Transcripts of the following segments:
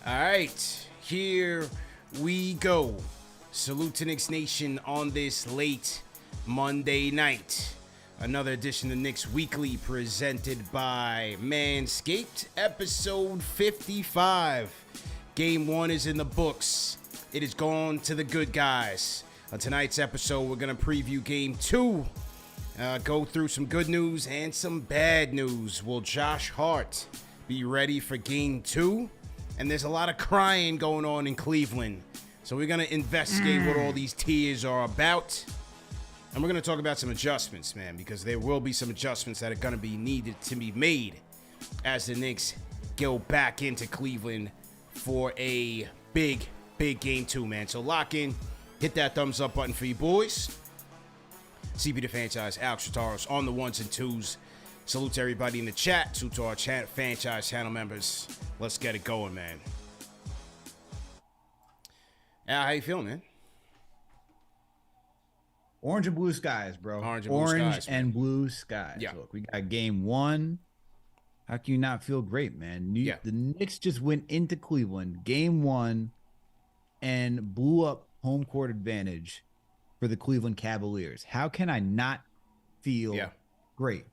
All right, here we go. Salute to Knicks Nation on this late Monday night. Another edition of Knicks Weekly presented by Manscaped, episode 55. Game 1 is in the books. It is gone to the good guys. On tonight's episode, we're going to preview Game 2. Go through some good news and some bad news. Will Josh Hart be ready for Game 2? And there's a lot of crying going on in Cleveland. So we're going to investigate what all these tears are about. And we're going to talk about some adjustments, man, because there will be some adjustments that are going to be needed to be made as the Knicks go back into Cleveland for a big Game 2, man. So lock in. Hit that thumbs up button for you boys. CP the franchise, Alex Shataros on the ones and twos. Salute to everybody in the chat. Salute to our franchise channel members. Let's get it going, man. Al, how you feeling, man? Orange and blue skies, bro. Orange and blue skies. Yeah. Look, we got Game 1. How can you not feel great, man? The Knicks just went into Cleveland, Game 1, and blew up home court advantage for the Cleveland Cavaliers. How can I not feel great?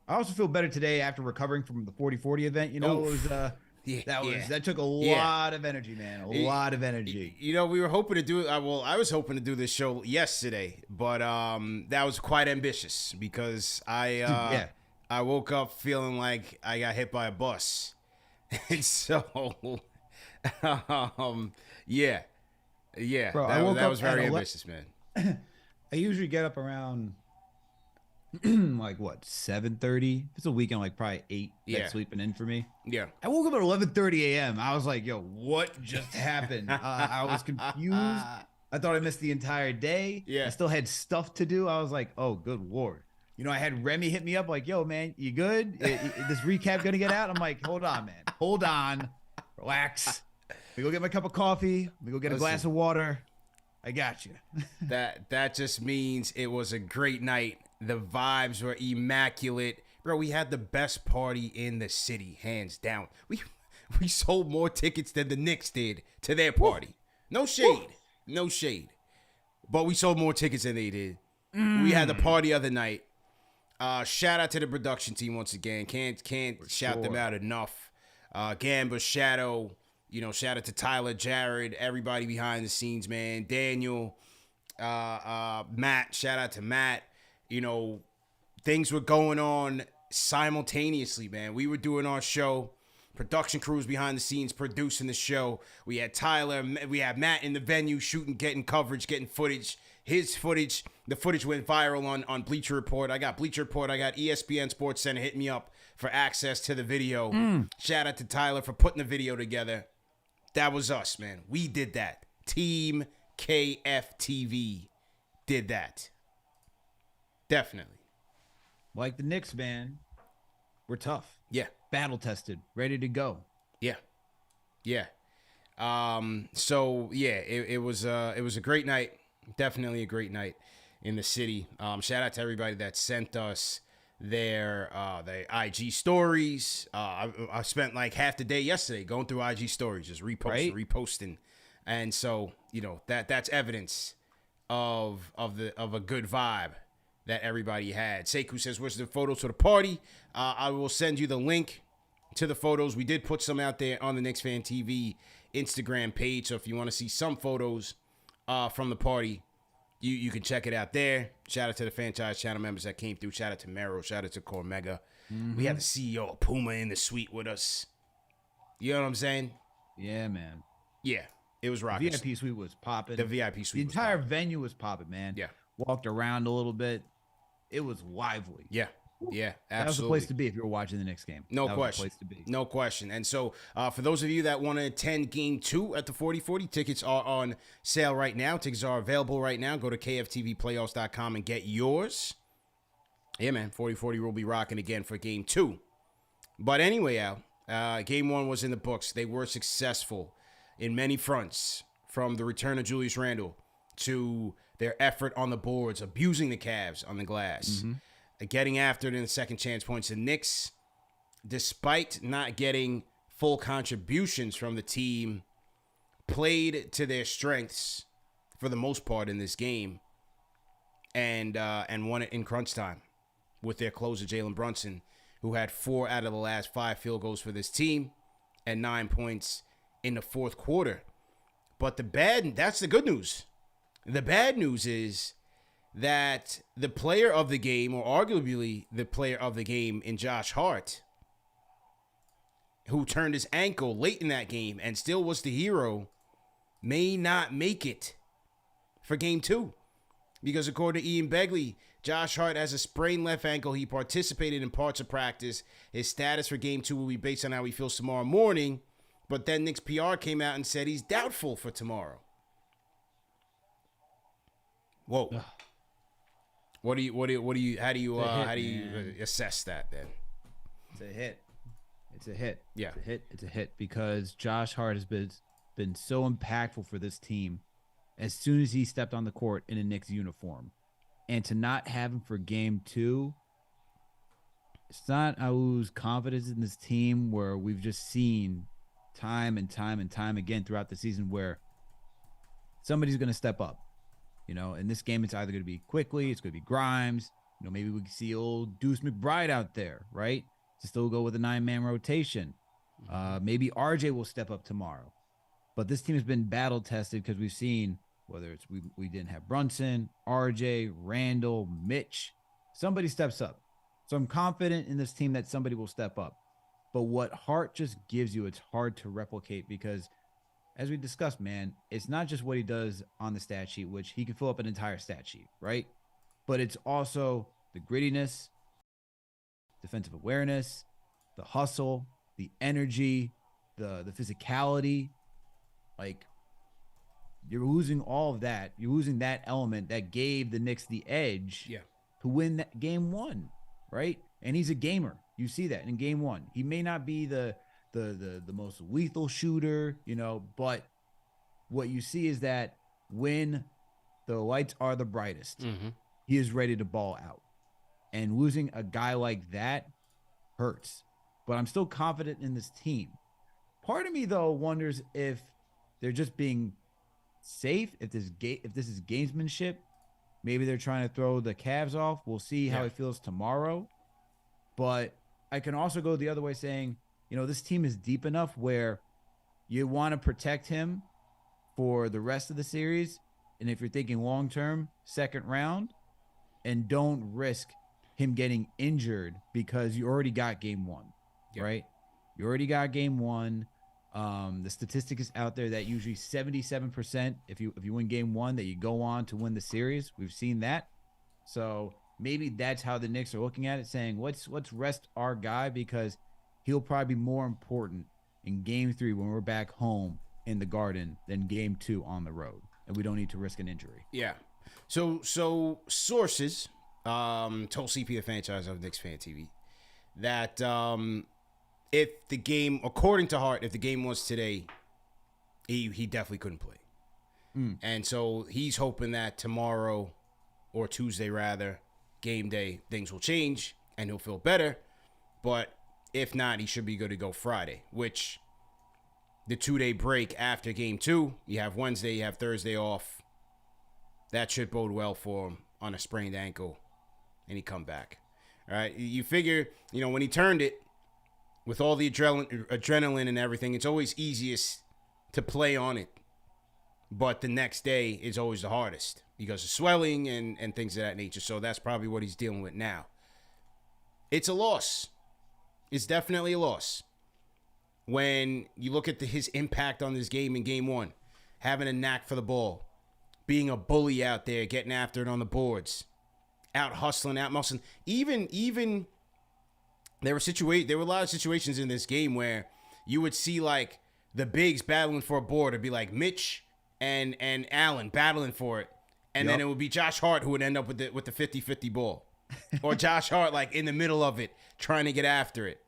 I also feel better today after recovering from the 40-40 event. You know, that took a lot of energy, man. A lot of energy. You know, we were hoping to do it. Well, I was hoping to do this show yesterday, but that was quite ambitious because I woke up feeling like I got hit by a bus, and so Bro, that was very ambitious, man. I usually get up around like what, 7:30? It's a weekend, like probably 8 that's sleeping in for me. Yeah. I woke up at 11:30 a.m. I was like, yo, what just happened? I was confused. I thought I missed the entire day. Yeah. I still had stuff to do. I was like, oh, good Lord. You know, I had Remy hit me up like, yo, man, you good? This recap gonna get out? I'm like, hold on, man. Hold on. Relax. Let me go get my cup of coffee. Let me go get a glass of water. I got you. That just means it was a great night. The vibes were immaculate. Bro, we had the best party in the city, hands down. We sold more tickets than the Knicks did to their party. No shade. No shade. But we sold more tickets than they did. We had the party other night. Shout out to the production team once again. Can't shout them out enough. Gamba, Shadow, shout out to Tyler, Jared, everybody behind the scenes, man. Daniel, Matt, shout out to Matt. Things were going on simultaneously, man. We were doing our show. Production crews behind the scenes producing the show. We had Tyler. We had Matt in the venue shooting, getting coverage, getting footage. His footage, the footage went viral on Bleacher Report. I got Bleacher Report. I got ESPN Sports Center hitting me up for access to the video. Shout out to Tyler for putting the video together. That was us, man. We did that. Team KFTV did that. Definitely. Like the Knicks, man. We're tough. Yeah. Battle tested. Ready to go. Yeah. Yeah. It was a great night. Definitely a great night in the city. Shout out to everybody that sent us their IG stories. I spent like half the day yesterday going through IG stories, just reposting. And so, that's evidence of a good vibe that everybody had. Sekou says, where's the photos for the party? I will send you the link to the photos. We did put some out there on the KnicksFanTV Instagram page. So if you want to see some photos from the party, you can check it out there. Shout out to the franchise channel members that came through. Shout out to Mero. Shout out to Cormega. We had the CEO of Puma in the suite with us. You know what I'm saying? Yeah, man. Yeah, it was rocking. The VIP suite was popping. The VIP suite. The entire venue was popping, man. Yeah. Walked around a little bit. It was lively. Yeah. Yeah, absolutely. That was the place to be if you were watching the Knicks game. No that question. Was the place to be. No question. And so for those of you that want to attend Game 2 at the 40-40, tickets are on sale right now. Tickets are available right now. Go to KFTVplayoffs.com and get yours. Yeah, man. 40-40 will be rocking again for Game 2. But anyway, Al, Game 1 was in the books. They were successful in many fronts, from the return of Julius Randle to their effort on the boards, abusing the Cavs on the glass, getting after it in the second chance points. The Knicks, despite not getting full contributions from the team, played to their strengths for the most part in this game, and won it in crunch time with their closer, Jalen Brunson, who had 4 out of the last 5 field goals for this team and 9 points in the fourth quarter. But that's the good news. The bad news is that the player of the game, or arguably the player of the game in Josh Hart, who turned his ankle late in that game and still was the hero, may not make it for game 2. Because according to Ian Begley, Josh Hart has a sprained left ankle. He participated in parts of practice. His status for game 2 will be based on how he feels tomorrow morning. But then Knicks PR came out and said he's doubtful for tomorrow. Whoa. Ugh. How do you assess that then? It's a hit. It's a hit. Yeah. It's a hit because Josh Hart has been so impactful for this team as soon as he stepped on the court in a Knicks uniform. And to not have him for game 2, it's not I lose confidence in this team where we've just seen time and time again throughout the season where somebody's going to step up. You know, in this game, it's either going to be Quickley, it's going to be Grimes. You know, maybe we can see old Deuce McBride out there, right? To still go with a 9-man rotation. Maybe RJ will step up tomorrow. But this team has been battle tested because we've seen whether it's we didn't have Brunson, RJ, Randall, Mitch. Somebody steps up. So I'm confident in this team that somebody will step up. But what Hart just gives you, it's hard to replicate because, as we discussed, man, it's not just what he does on the stat sheet, which he can fill up an entire stat sheet, right? But it's also the grittiness, defensive awareness, the hustle, the energy, the physicality. Like, you're losing all of that. You're losing that element that gave the Knicks the edge to win that game 1, right? And he's a gamer. You see that in game 1. He may not be the most lethal shooter, you know, but what you see is that when the lights are the brightest, he is ready to ball out. And losing a guy like that hurts. But I'm still confident in this team. Part of me, though, wonders if they're just being safe, if this is gamesmanship. Maybe they're trying to throw the Cavs off. We'll see how it feels tomorrow. But I can also go the other way saying, you know, this team is deep enough where you want to protect him for the rest of the series. And if you're thinking long-term, second round, and don't risk him getting injured because you already got game 1, right? You already got game 1. The statistic is out there that usually 77% if you win game 1 that you go on to win the series. We've seen that. So maybe that's how the Knicks are looking at it, saying let's rest our guy because he'll probably be more important in game 3 when we're back home in the Garden than game 2 on the road, and we don't need to risk an injury. Yeah. So sources told CP the franchise of KnicksFanTV that if the game, according to Hart, if the game was today, he definitely couldn't play. And so he's hoping that tomorrow or Tuesday rather, game day, things will change and he'll feel better. But if not, he should be good to go Friday, which the 2-day break after game 2, you have Wednesday, you have Thursday off. That should bode well for him on a sprained ankle and he come back. All right. You figure, you know, when he turned it, with all the adrenaline and everything, it's always easiest to play on it. But the next day is always the hardest because of swelling and things of that nature. So that's probably what he's dealing with now. It's a loss. It's definitely a loss. When you look at his impact on this game in game 1, having a knack for the ball, being a bully out there, getting after it on the boards, out hustling, out muscling, even there were a lot of situations in this game where you would see like the bigs battling for a board. It'd be like Mitch and Allen battling for it. And then it would be Josh Hart who would end up with the 50-50 ball. Or Josh Hart like in the middle of it trying to get after it.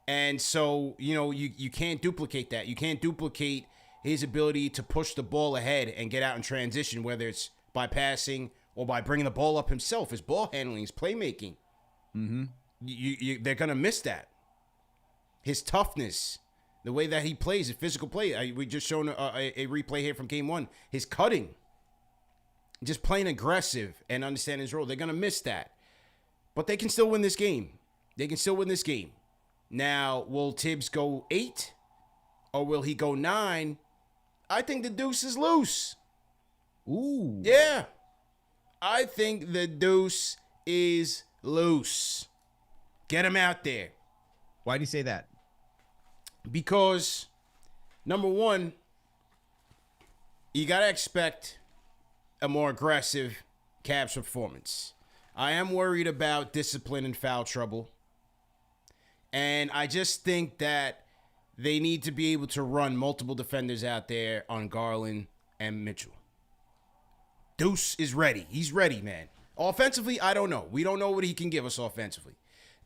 And so, you know, you can't duplicate that. You can't duplicate his ability to push the ball ahead and get out in transition, whether it's by passing or by bringing the ball up himself. His ball handling, his playmaking. They're going to miss that. His toughness, The way that he plays, his physical play. We just shown a replay here from game 1. His cutting. Just playing aggressive and understanding his role. They're going to miss that. But they can still win this game. They can still win this game. Now, will Tibbs go 8? Or will he go 9? I think the deuce is loose. Ooh. Yeah. I think the deuce is loose. Get him out there. Why do you say that? Because, number one, you got to expect a more aggressive Cavs performance. I am worried about discipline and foul trouble. And I just think that they need to be able to run multiple defenders out there on Garland and Mitchell. Deuce is ready. He's ready, man. Offensively, I don't know. We don't know what he can give us offensively.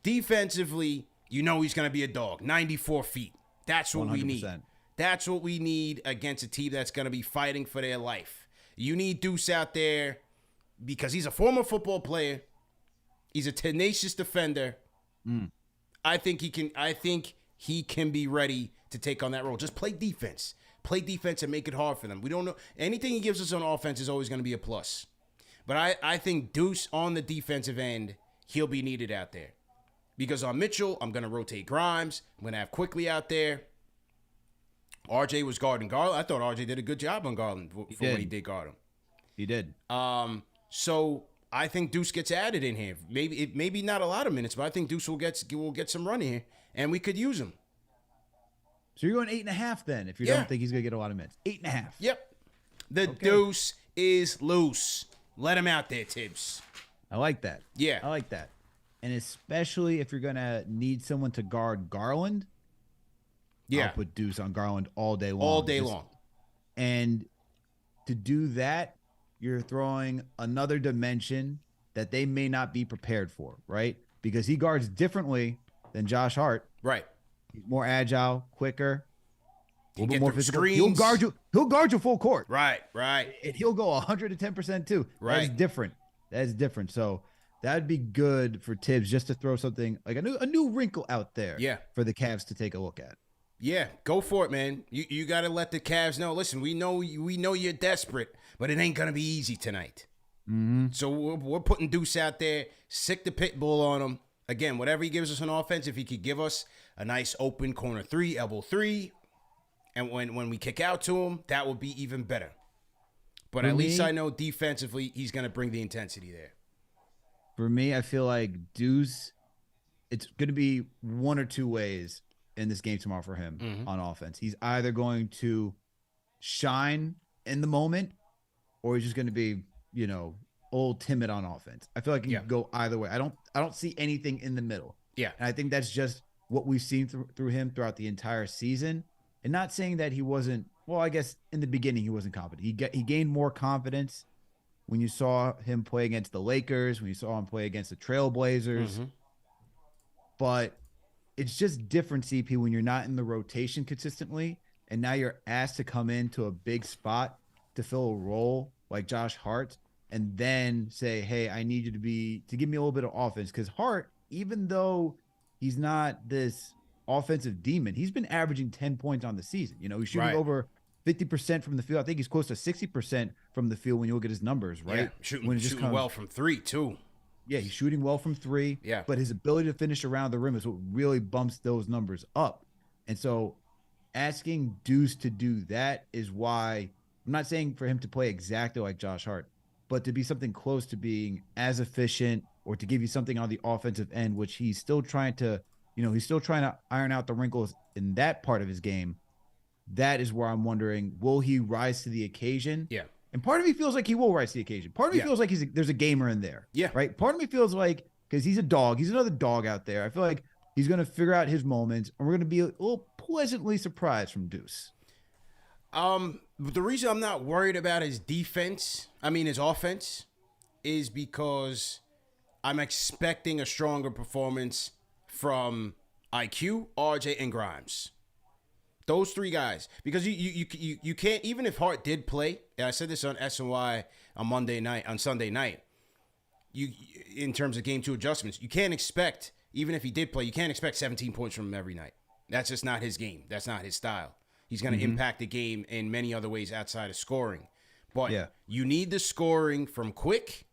Defensively, you know he's going to be a dog. 94 feet. That's what 100%. We need. That's what we need against a team that's going to be fighting for their life. You need Deuce out there because he's a former football player. He's a tenacious defender. I think he can be ready to take on that role. Just play defense. Play defense and make it hard for them. We don't know. Anything he gives us on offense is always going to be a plus. But I think Deuce on the defensive end, he'll be needed out there. Because on Mitchell, I'm going to rotate Grimes. I'm going to have Quickley out there. RJ was guarding Garland. I thought RJ did a good job on Garland for when he did guard him. He did. So I think Deuce gets added in here. Maybe not a lot of minutes, but I think Deuce will get some run here, and we could use him. So you're going 8.5 then, if you don't think he's going to get a lot of minutes. 8.5. Yep. The Deuce is loose. Let him out there, Tibbs. I like that. Yeah. I like that. And especially if you're going to need someone to guard Garland, I'll put Deuce on Garland all day long. All day long. And to do that, you're throwing another dimension that they may not be prepared for, right? Because he guards differently than Josh Hart. Right. He's more agile, quicker, a little bit more physical. Screens. He'll guard you full court. Right. And he'll go 110% too. Right. That's different. So that'd be good for Tibbs just to throw something like a new wrinkle out there for the Cavs to take a look at. Yeah, go for it, man. You got to let the Cavs know. Listen, we know you're desperate, but it ain't going to be easy tonight. Mm-hmm. So we're putting Deuce out there, sick the pit bull on him. Again, whatever he gives us on offense, if he could give us a nice open corner 3, elbow 3, and when we kick out to him, that would be even better. But at least I know defensively he's going to bring the intensity there. For me, I feel like Deuce, it's going to be one or two ways in this game tomorrow for him on offense. He's either going to shine in the moment or he's just going to be, old timid on offense. I feel like he can go either way. I don't see anything in the middle. Yeah. And I think that's just what we've seen through him throughout the entire season. And not saying that he wasn't, well, I guess in the beginning he wasn't confident. He gained more confidence when you saw him play against the Lakers, when you saw him play against the Trailblazers. But it's just different, CP, when you're not in the rotation consistently, and now you're asked to come into a big spot to fill a role like Josh Hart, and then say, hey, I need you to give me a little bit of offense. Because Hart, even though he's not this offensive demon, he's been averaging 10 points on the season. He's shooting over 50% from the field. I think he's close to 60% from the field when you look at his numbers, right? Yeah, shooting well from 3, too. Yeah, he's shooting well from 3. Yeah. But his ability to finish around the rim is what really bumps those numbers up. And so asking Deuce to do that is why I'm not saying for him to play exactly like Josh Hart, but to be something close to being as efficient or to give you something on the offensive end, which he's still trying to, iron out the wrinkles in that part of his game. That is where I'm wondering, will he rise to the occasion? Yeah. And part of me feels like he will rise to the occasion. Part of me feels like there's a gamer in there. Yeah. Right? Part of me feels like, because he's a dog, he's another dog out there. I feel like he's going to figure out his moments, and we're going to be a little pleasantly surprised from Deuce. The reason I'm not worried about his offense, is because I'm expecting a stronger performance from IQ, RJ, and Grimes. Those 3 guys, because you can't, even if Hart did play, and I said this on SNY on Sunday night, in terms of game 2 adjustments, you can't expect, even if he did play, you can't expect 17 points from him every night. That's just not his game. That's not his style. He's going to impact the game in many other ways outside of scoring. But you need the scoring from Quick.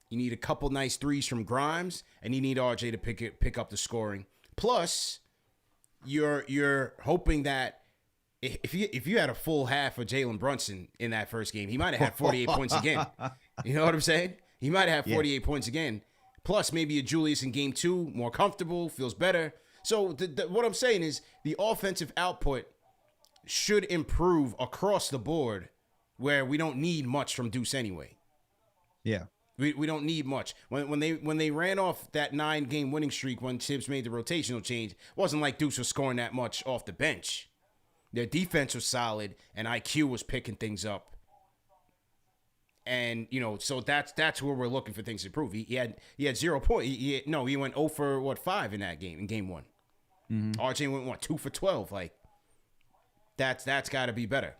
You need a couple nice threes from Grimes, and you need RJ to pick up the scoring. Plus, you're hoping that if you had a full half of Jalen Brunson in that first game, he might have had 48 points again. You know what I'm saying? He might have 48 points again. Plus, maybe a Julius in game 2, more comfortable, feels better. So what I'm saying is the offensive output should improve across the board, where we don't need much from Deuce anyway. Yeah. We don't need much. When they ran off that 9-game winning streak when Tibbs made the rotational change, it wasn't like Deuce was scoring that much off the bench. Their defense was solid, and IQ was picking things up. And, so that's where we're looking for things to improve. He had 0 points. He went 0 for 5 in that game, in game 1. RJ went 2 for 12. Like, that's got to be better.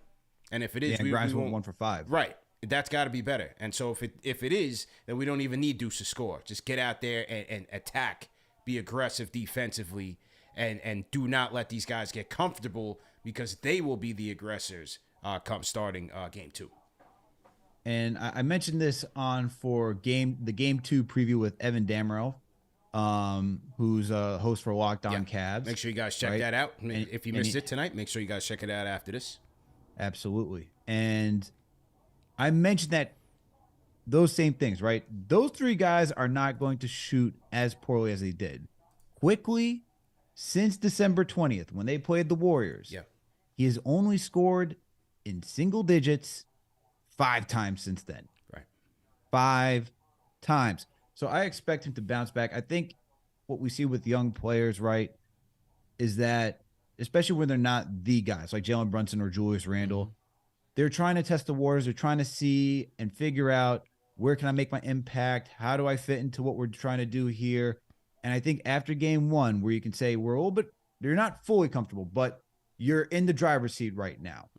And if it is, Grimes went 1 for 5. Right. That's got to be better. And so if it is, then we don't even need Deuce to score. Just get out there and attack, be aggressive defensively, and do not let these guys get comfortable, because they will be the aggressors come starting game 2. And I mentioned this for the game 2 preview with Evan Damrell, who's a host for Locked On Cavs. Make sure you guys check that out. If you missed it tonight, make sure you guys check it out after this. Absolutely. And I mentioned that those same things, right? Those 3 guys are not going to shoot as poorly as they did. Quickley, since December 20th, when they played the Warriors, he has only scored in single digits 5 times since then. Right. 5 times. So I expect him to bounce back. I think what we see with young players, right, is that, especially when they're not the guys like Jalen Brunson or Julius Randle, they're trying to test the waters. They're trying to see and figure out, where can I make my impact? How do I fit into what we're trying to do here? And I think after game 1, where you can say we're a little bit, you're not fully comfortable, but you're in the driver's seat right now.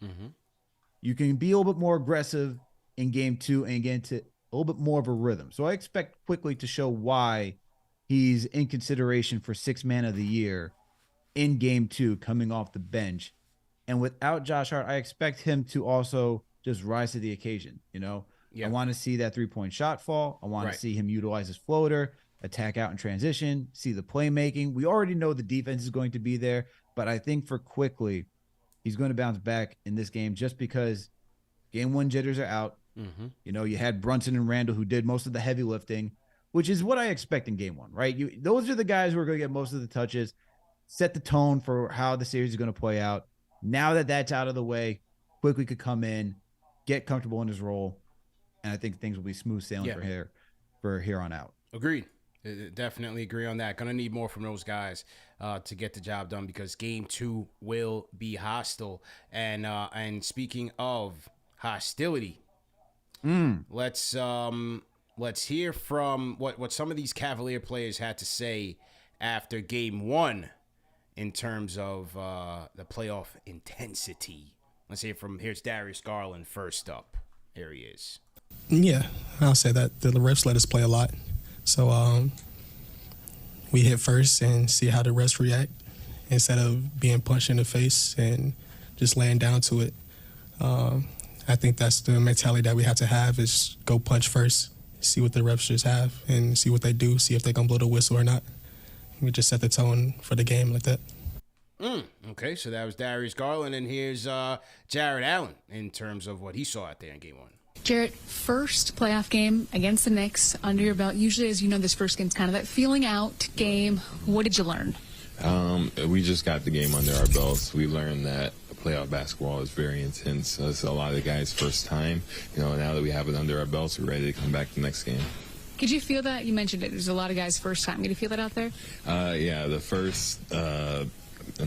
You can be a little bit more aggressive in game 2 and get into a little bit more of a rhythm. So I expect Quickley to show why he's in consideration for 6th man of the year in game 2, coming off the bench. And without Josh Hart, I expect him to also just rise to the occasion. I want to see that 3-point shot fall. I want to see him utilize his floater, attack out in transition, see the playmaking. We already know the defense is going to be there, but I think for Quickley, he's going to bounce back in this game, just because game 1 jitters are out. You had Brunson and Randle, who did most of the heavy lifting, which is what I expect in game 1, right? Those are the guys who are going to get most of the touches, set the tone for how the series is going to play out. Now that that's out of the way, Quickley could come in, get comfortable in his role, and I think things will be smooth sailing for here on out. Agreed. Definitely agree on that. Gonna need more from those guys to get the job done, because game 2 will be hostile. And speaking of hostility, let's hear from what some of these Cavalier players had to say after game 1 in terms of the playoff intensity. Let's hear from, here's Darius Garland first up. Here he is. Yeah, I'll say that. The refs let us play a lot. So we hit first and see how the refs react, instead of being punched in the face and just laying down to it. I think that's the mentality that we have to have, is go punch first, see what the refs just have, and see what they do, see if they're going to blow the whistle or not. We just set the tone for the game like that. Okay, so that was Darius Garland, and here's Jared Allen in terms of what he saw out there in game 1. Jarrett, first playoff game against the Knicks under your belt. Usually, as you know, this first game's kind of that feeling out game. What did you learn? We just got the game under our belts. We learned that playoff basketball is very intense. It's a lot of guys' first time. Now that we have it under our belts, we're ready to come back the next game. Could you feel that? You mentioned it. There's a lot of guys' first time. Could you feel that out there? Yeah, in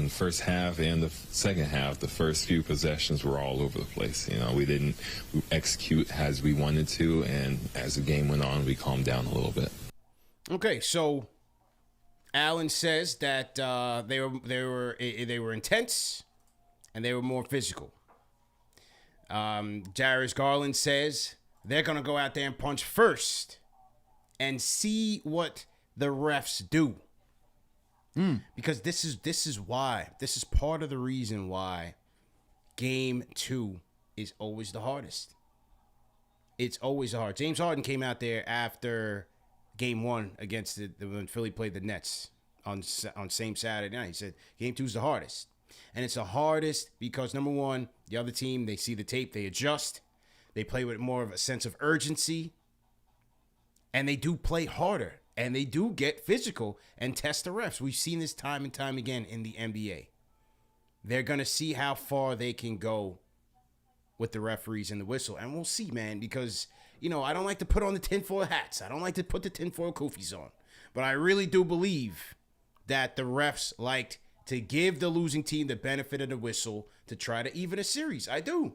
the first half and the second half, the first few possessions were all over the place. We didn't execute as we wanted to, and as the game went on, we calmed down a little bit. Okay, so Allen says that they were intense and they were more physical. Darius Garland says they're gonna go out there and punch first and see what the refs do. Because this is why. This is part of the reason why Game 2 is always the hardest. It's always hard. James Harden came out there after Game 1 against when Philly played the Nets on same Saturday night. He said Game 2 is the hardest. And it's the hardest because, number one, the other team, they see the tape, they adjust. They play with more of a sense of urgency. And they do play harder. And they do get physical and test the refs. We've seen this time and time again in the NBA. They're going to see how far they can go with the referees and the whistle. And we'll see, man, because, I don't like to put on the tinfoil hats. I don't like to put the tinfoil koofies on. But I really do believe that the refs liked to give the losing team the benefit of the whistle to try to even a series. I do.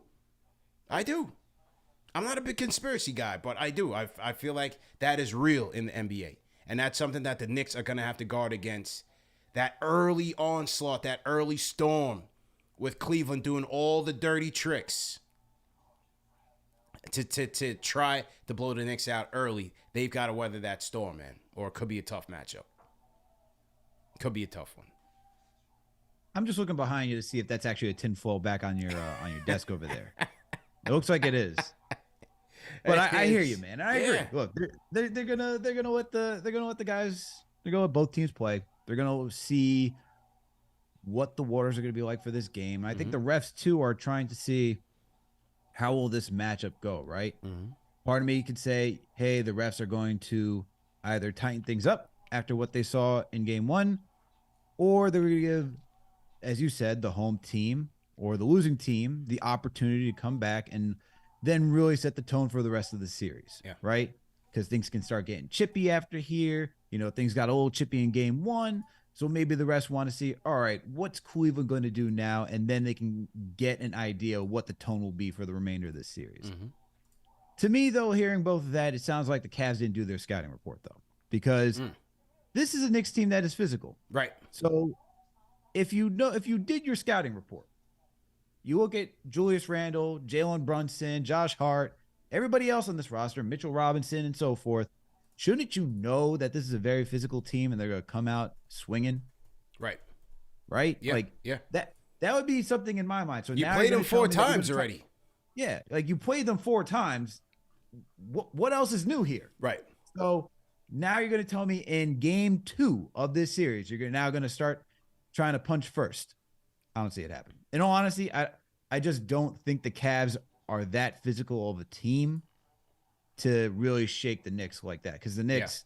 I'm not a big conspiracy guy, but I do. I feel like that is real in the NBA. And that's something that the Knicks are going to have to guard against. That early onslaught, that early storm with Cleveland doing all the dirty tricks to try to blow the Knicks out early. They've got to weather that storm, man. Or it could be a tough matchup. Could be a tough one. I'm just looking behind you to see if that's actually a tinfoil back on your desk over there. It looks like it is. But I hear you, man. I agree. Look, they're gonna let the guys, they're gonna let both teams play. They're gonna see what the waters are gonna be like for this game. I think the refs too are trying to see how will this matchup go, right? Part of me could say, hey, the refs are going to either tighten things up after what they saw in Game 1, or they're gonna give, as you said, the home team or the losing team the opportunity to come back and then really set the tone for the rest of the series, right? Because things can start getting chippy after here. Things got a little chippy in Game 1, so maybe the rest want to see, all right, what's Cleveland going to do now? And then they can get an idea of what the tone will be for the remainder of this series. To me, though, hearing both of that, it sounds like the Cavs didn't do their scouting report, though, because this is a Knicks team that is physical. Right. So if you did your scouting report, you look at Julius Randle, Jalen Brunson, Josh Hart, everybody else on this roster, Mitchell Robinson, and so forth. Shouldn't you know that this is a very physical team and they're going to come out swinging? Right. Right? Yeah. That would be something in my mind. So you now played them 4 times already. Yeah, you played them 4 times. What else is new here? Right. So now you're going to tell me in Game 2 of this series, you're now going to start trying to punch first. I don't see it happen. In all honesty, I just don't think the Cavs are that physical of a team to really shake the Knicks like that. Because the Knicks,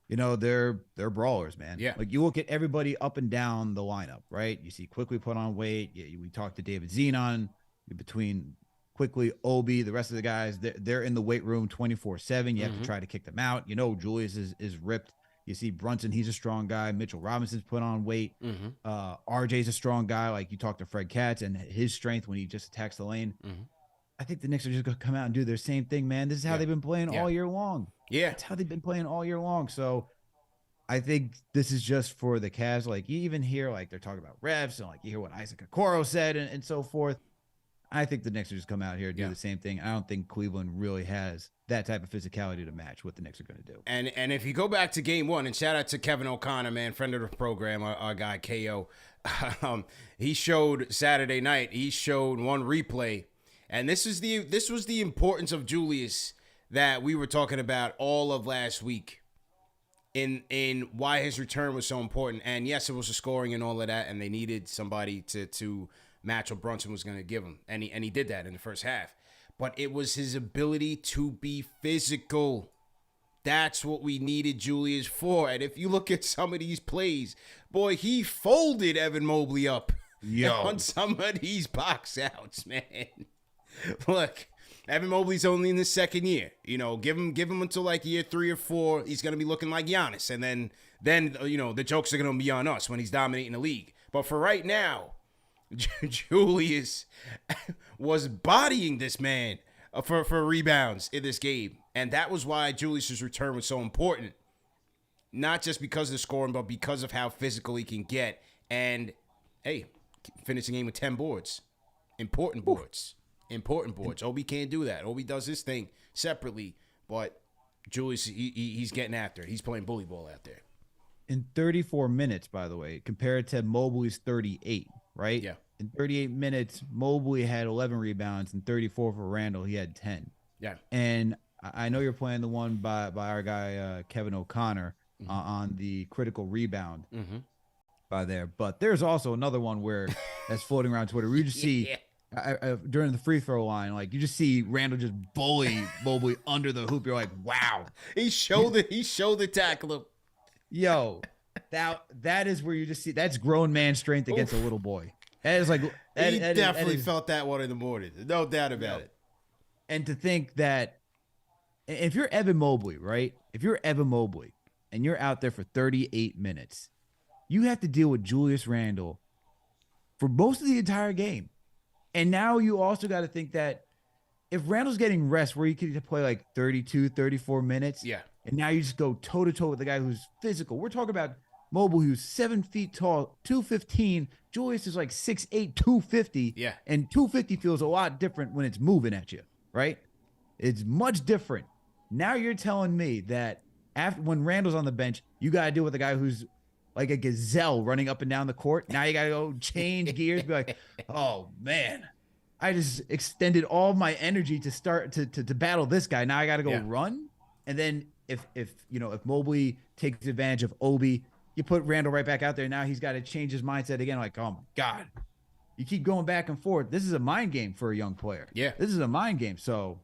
they're brawlers, man. Yeah. Like you look at everybody up and down the lineup, right? You see Quickley put on weight. We talked to David Zenon between Quickley, Obi, the rest of the guys. They're in the weight room 24/7. You have to try to kick them out. Julius is ripped. You see Brunson, he's a strong guy. Mitchell Robinson's put on weight. RJ's a strong guy. Like you talk to Fred Katz and his strength when he just attacks the lane. I think the Knicks are just going to come out and do their same thing, man. This is how they've been playing all year long. Yeah. That's how they've been playing all year long. So I think this is just for the Cavs. Like you even hear like they're talking about refs and like you hear what Isaac Okoro said and so forth. I think the Knicks are just come out here and do the same thing. I don't think Cleveland really has that type of physicality to match what the Knicks are going to do. And if you go back to Game 1, and shout out to Kevin O'Connor, man, friend of the program, our guy KO. He showed Saturday night. He showed one replay, and this was the importance of Julius that we were talking about all of last week. In why his return was so important. And yes, it was the scoring and all of that, and they needed somebody to match what Brunson was going to give him, and he did that in the first half. But it was his ability to be physical. That's what we needed Julius for. And if you look at some of these plays, boy, he folded Evan Mobley up on some of these box outs, man. Look, Evan Mobley's only in his second year. Give him until like year 3 or 4. He's going to be looking like Giannis. And then the jokes are going to be on us when he's dominating the league. But for right now, Julius was bodying this man for rebounds in this game. And that was why Julius's return was so important. Not just because of the scoring, but because of how physical he can get. And, hey, finishing the game with 10 boards. Important boards. Obi can't do that. Obi does his thing separately. But Julius, he's getting after it. He's playing bully ball out there. in 34 minutes, by the way, compared to Mobley's 38, right? Yeah. In 38 minutes, Mobley had 11 rebounds, and 34 for Randall. He had 10. Yeah. And I know you're playing the one by our guy, Kevin O'Connor, on the critical rebound by there. But there's also another one where that's floating around Twitter. We just see during the free throw line, like you just see Randall just bully Mobley under the hoop. You're like, wow. He shoulder tackle him. Yo, that is where you just see that's grown man strength against a little boy. That is like he definitely felt that one in the morning. No doubt about it. And to think that if you're Evan Mobley, right? If you're Evan Mobley and you're out there for 38 minutes, you have to deal with Julius Randle for most of the entire game. And now you also got to think that if Randall's getting rest where he could play like 32, 34 minutes, and now you just go toe-to-toe with the guy who's physical. We're talking about Mobley, who's 7 feet tall, 215. Julius is like 6'8", 250. Yeah. And 250 feels a lot different when it's moving at you, right? It's much different. Now you're telling me that when Randall's on the bench, you got to deal with a guy who's like a gazelle running up and down the court. Now you got to go change gears, be like, oh, man, I just extended all my energy to start to battle this guy. Now I got to go run. And then if Mobley takes advantage of Obi, you put Randall right back out there. Now he's got to change his mindset again. Like, oh my God, you keep going back and forth. This is a mind game for a young player. Yeah, this is a mind game. So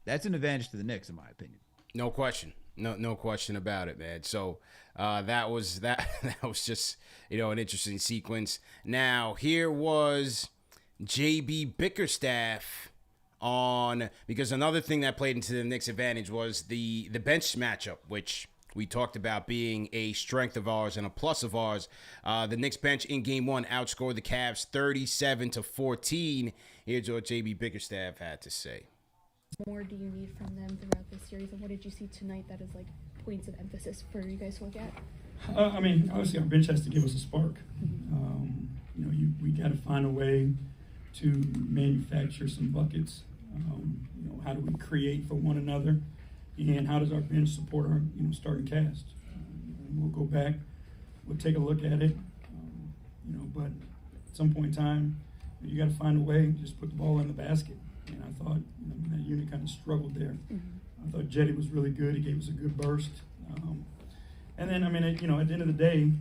that's an advantage to the Knicks, in my opinion. No question. No question about it, man. So that was just an interesting sequence. Now here was JB Bickerstaff because another thing that played into the Knicks' advantage was the bench matchup, which we talked about being a strength of ours and a plus of ours. The Knicks bench in Game 1 outscored the Cavs 37-14. Here's what JB Bickerstaff had to say. More do you need from them throughout this series, and what did you see tonight that is like points of emphasis for you guys to look at? Obviously our bench has to give us a spark. We got to find a way to manufacture some buckets. How do we create for one another, and how does our bench support our starting cast? We'll go back, we'll take a look at it, but at some point in time, you got to find a way, just put the ball in the basket. And I thought that unit kind of struggled there. I thought Jetty was really good. He gave us a good burst. And then, at the end of the day, you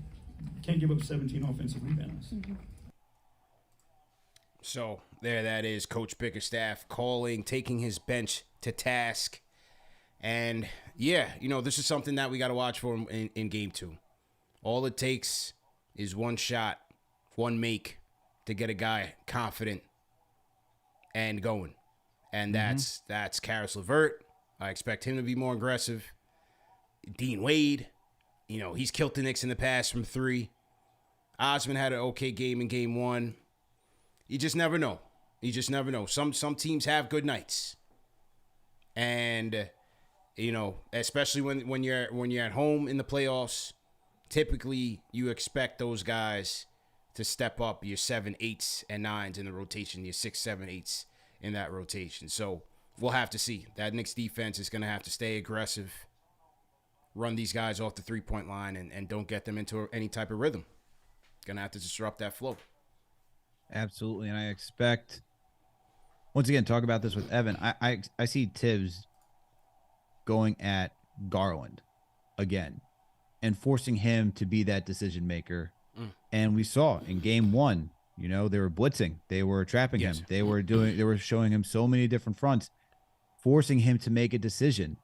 can't give up 17 offensive rebounds. So there that is, Coach Bickerstaff taking his bench to task. And, this is something that we got to watch for in Game 2. All it takes is one shot, one make to get a guy confident and going. And that's Karis LeVert. I expect him to be more aggressive. Dean Wade, he's killed the Knicks in the past from 3. Osman had an okay game in Game 1. You just never know. Some teams have good nights. And, especially when you're at home in the playoffs, typically you expect those guys to step up your 7, 8s, and 9s in the rotation, your 6, 7, 8s in that rotation. So we'll have to see. That Knicks defense is going to have to stay aggressive, run these guys off the three-point line, and don't get them into any type of rhythm. Going to have to disrupt that flow. Absolutely. And I expect, once again, talk about this with Evan. I see Tibbs going at Garland again and forcing him to be that decision maker. And we saw in Game 1, they were blitzing. They were trapping him. They were showing him so many different fronts, forcing him to make a decision.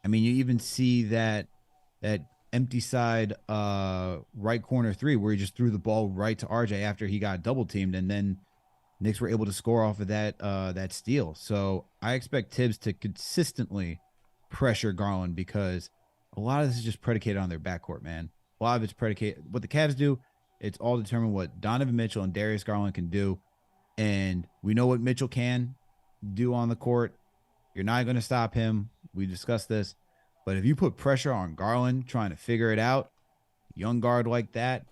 You even see that empty side right corner 3 where he just threw the ball right to RJ after he got double teamed, and then Knicks were able to score off of that steal. So I expect Tibbs to consistently pressure Garland, because a lot of this is just predicated on their backcourt, man. A lot of it's predicated. What the Cavs do, it's all determined what Donovan Mitchell and Darius Garland can do. And we know what Mitchell can do on the court. You're not going to stop him. We discussed this. But if you put pressure on Garland trying to figure it out, young guard like that,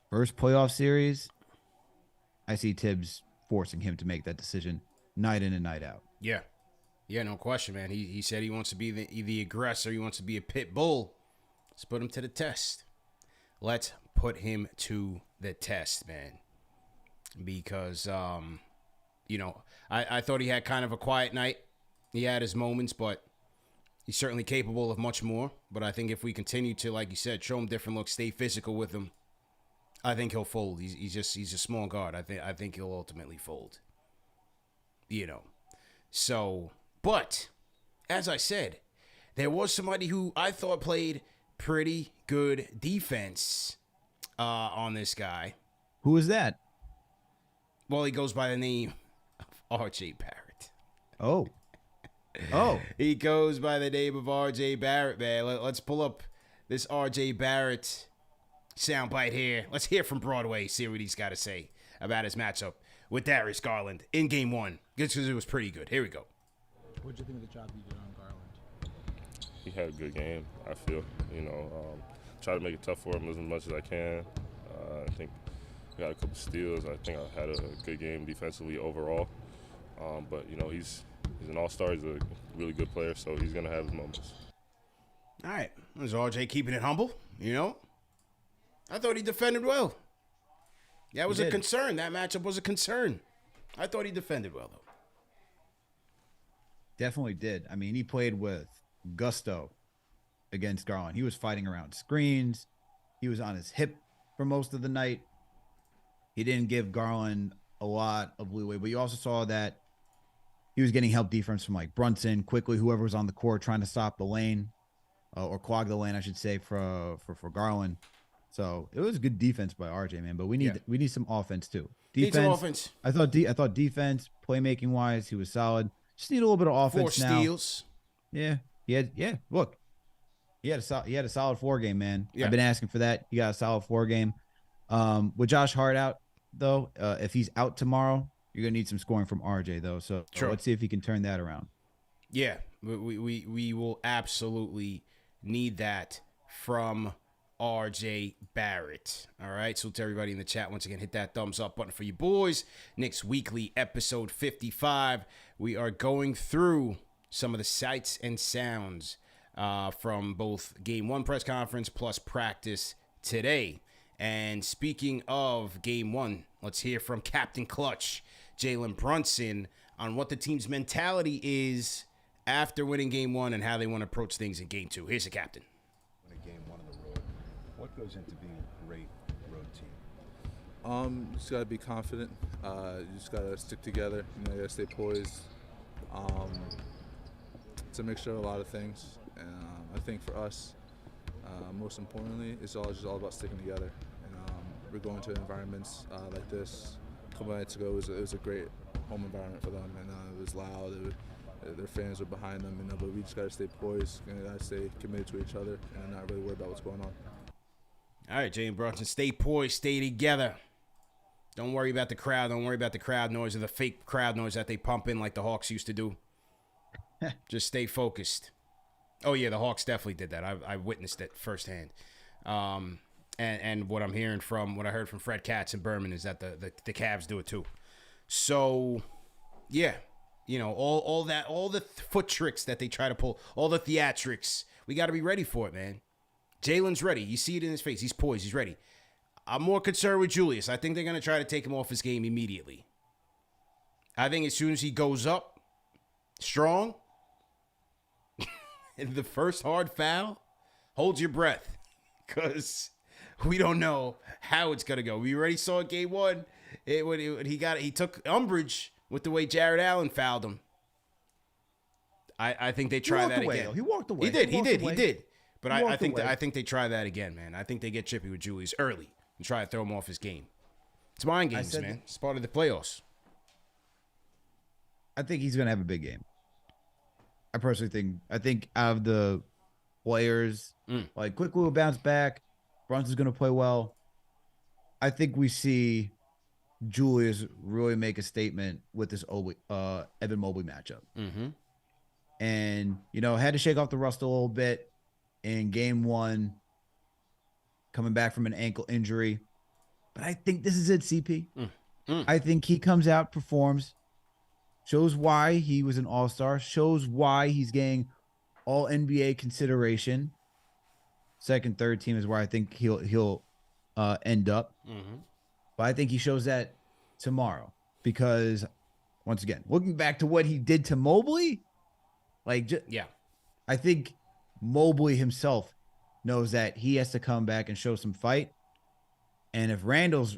first playoff series, I see Tibbs forcing him to make that decision night in and night out. Yeah. Yeah, no question, man. He said he wants to be the aggressor. He wants to be a pit bull. Let's put him to the test. let's put him to the test, man. Because, I thought he had kind of a quiet night. He had his moments, but he's certainly capable of much more. But I think if we continue to, like you said, show him different looks, stay physical with him, I think he'll fold. He's a small guard. I think he'll ultimately fold. So, but as I said, there was somebody who I thought played pretty good defense on this guy. Who is that? Well, he goes by the name of RJ Barrett. Oh. He goes by the name of RJ Barrett, man. Let's pull up this RJ Barrett soundbite here. Let's hear from Broadway, see what he's got to say about his matchup with Darius Garland in Game 1. Because it was pretty good. Here we go. What did you think of the job you did on Garland? He had a good game, I feel. Try to make it tough for him as much as I can. I think I got a couple steals. I think I had a good game defensively overall. But he's an all-star. He's a really good player, so he's going to have his moments. All right. There's RJ keeping it humble, I thought he defended well. That was a concern. That matchup was a concern. I thought he defended well, though. Definitely did. I mean, he played with gusto against Garland. He was fighting around screens. He was on his hip for most of the night. He didn't give Garland a lot of leeway, but you also saw that he was getting help defense from like Brunson, Quickley, whoever was on the court trying to stop the lane or clog the lane, I should say, for Garland. So it was good defense by RJ, man. But we need some offense too. Defense. Need some offense. I thought defense, playmaking wise, he was solid. Just need a little bit of offense 4 now. steals. Yeah. Look, he had a solid 4 game, man. Yeah. I've been asking for that. He got a solid 4 game. With Josh Hart out though, if he's out tomorrow, you're gonna need some scoring from RJ though. So let's see if he can turn that around. Yeah, we will absolutely need that from RJ Barrett. All right, so to everybody in the chat, once again, hit that thumbs up button for you boys. Knicks Weekly, episode 55. We are going through some of the sights and sounds from both Game 1 press conference plus practice today. And speaking of Game 1, let's hear from Captain Clutch, Jalen Brunson, on what the team's mentality is after winning Game 1 and how they want to approach things in Game 2. Here's the captain. Game 1 on the road. What goes into being a great road team? You just gotta be confident. You just gotta stick together. You gotta stay poised. It's a mixture of a lot of things. And I think for us, most importantly, it's all about sticking together. And we're going to environments like this. A couple nights ago, it was a great home environment for them, and it was loud. Their fans were behind them, but we just gotta stay poised and gotta stay committed to each other and not really worry about what's going on. All right, Jalen Brunson, stay poised, stay together. Don't worry about the crowd. Don't worry about the crowd noise or the fake crowd noise that they pump in like the Hawks used to do. Just stay focused. Oh, yeah, the Hawks definitely did that. I witnessed it firsthand. And what I'm hearing from, what I heard from Fred Katz in Berman is that the Cavs do it too. So, yeah, all the foot tricks that they try to pull, all the theatrics, we got to be ready for it, man. Jalen's ready. You see it in his face. He's poised. He's ready. I'm more concerned with Julius. I think they're going to try to take him off his game immediately. I think as soon as he goes up strong, in the first hard foul, hold your breath, because we don't know how it's going to go. We already saw Game 1. He took umbrage with the way Jared Allen fouled him. I think they try that again. Though. He walked away. He did. But I think they try that again, man. I think they get chippy with Julius early and try to throw him off his game. It's mind games, man. It's part of the playoffs. I think he's gonna have a big game. I personally think out of the players, like Quickley will bounce back. Brunson's gonna play well. I think we see Julius really make a statement with this Evan Mobley matchup. Mm-hmm. And had to shake off the rust a little bit in Game 1, coming back from an ankle injury. But I think this is it, CP. I think he comes out, performs, shows why he was an all-star, shows why he's getting all NBA consideration. Second, third team is where I think he'll end up. Mm-hmm. But I think he shows that tomorrow because, once again, looking back to what he did to Mobley, I think Mobley himself knows that he has to come back and show some fight. And if Randall's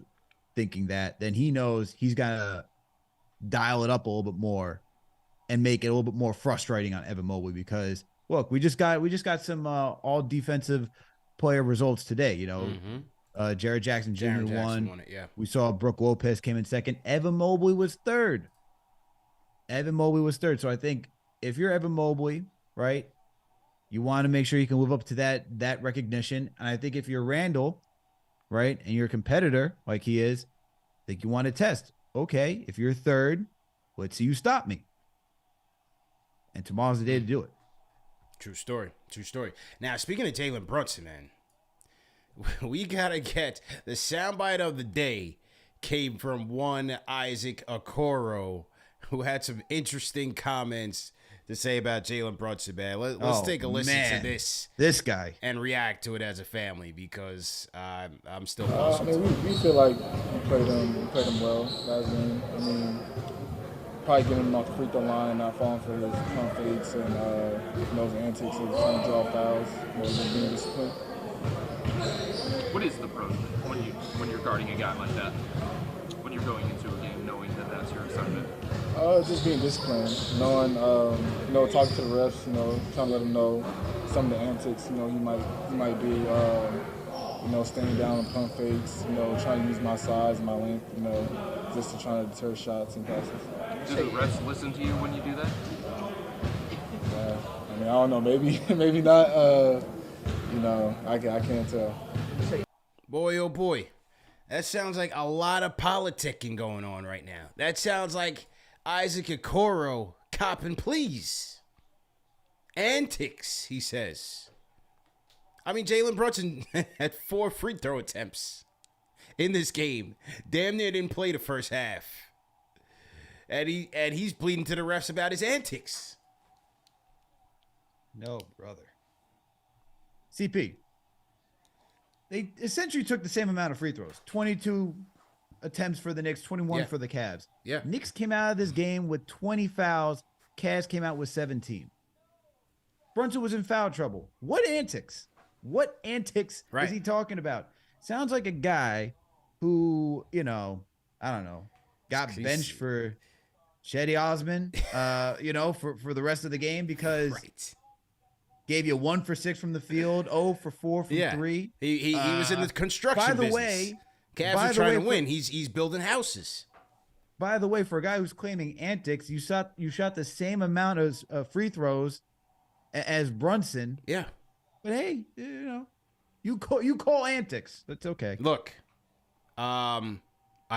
thinking that, then he knows he's got to dial it up a little bit more and make it a little bit more frustrating on Evan Mobley because, look, we just got some all defensive player results today. You know, Jared Jackson Jr. won it, yeah. We saw Brook Lopez came in second. Evan Mobley was third. So I think if you're Evan Mobley, right, you want to make sure you can live up to that recognition. And I think if you're Randall, right, and you're a competitor like he is, I think you want to test. Okay, if you're third, let's see you stop me. And tomorrow's the day to do it. True story. Now, speaking of Jalen Brunson, man, we got to get the soundbite of the day came from one Isaac Okoro, who had some interesting comments to say about Jalen Brunson, man. Let's take a listen to this guy and react to it as a family because I'm still. We feel like we played him well last game. I mean, probably getting him off the free throw line, not falling for his pump fakes and those antics of trying to draw fouls, being disciplined. What is the approach when you're guarding a guy like that? When you're going into a game knowing that that's your assignment? Just being disciplined, knowing, talking to the refs, trying to let them know some of the antics, he might do, staying down on pump fakes, trying to use my size and my length, just to try to deter shots and passes. Do the refs listen to you when you do that? I don't know, maybe not, I can't tell. Boy, oh boy, that sounds like a lot of politicking going on right now. That sounds like Isaac Okoro copping please. Antics, he says. I mean, Jalen Brunson had 4 free throw attempts in this game. Damn near didn't play the first half. And he's pleading to the refs about his antics. No, brother. CP. They essentially took the same amount of free throws. 22 attempts for the Knicks, 21 for the Cavs. Yeah. Knicks came out of this game with 20 fouls. Cavs came out with 17. Brunson was in foul trouble. What antics? Is he talking about? Sounds like a guy who, I don't know, got benched for Cedi Osman, for the rest of the game because gave you 1 for 6 from the field, 0 for 4 from 3. He was in the construction business. Way, Cavs are trying to win. He's building houses. By the way, for a guy who's claiming antics, you shot the same amount of free throws as Brunson. Yeah. But hey, you call antics. That's okay. Look, I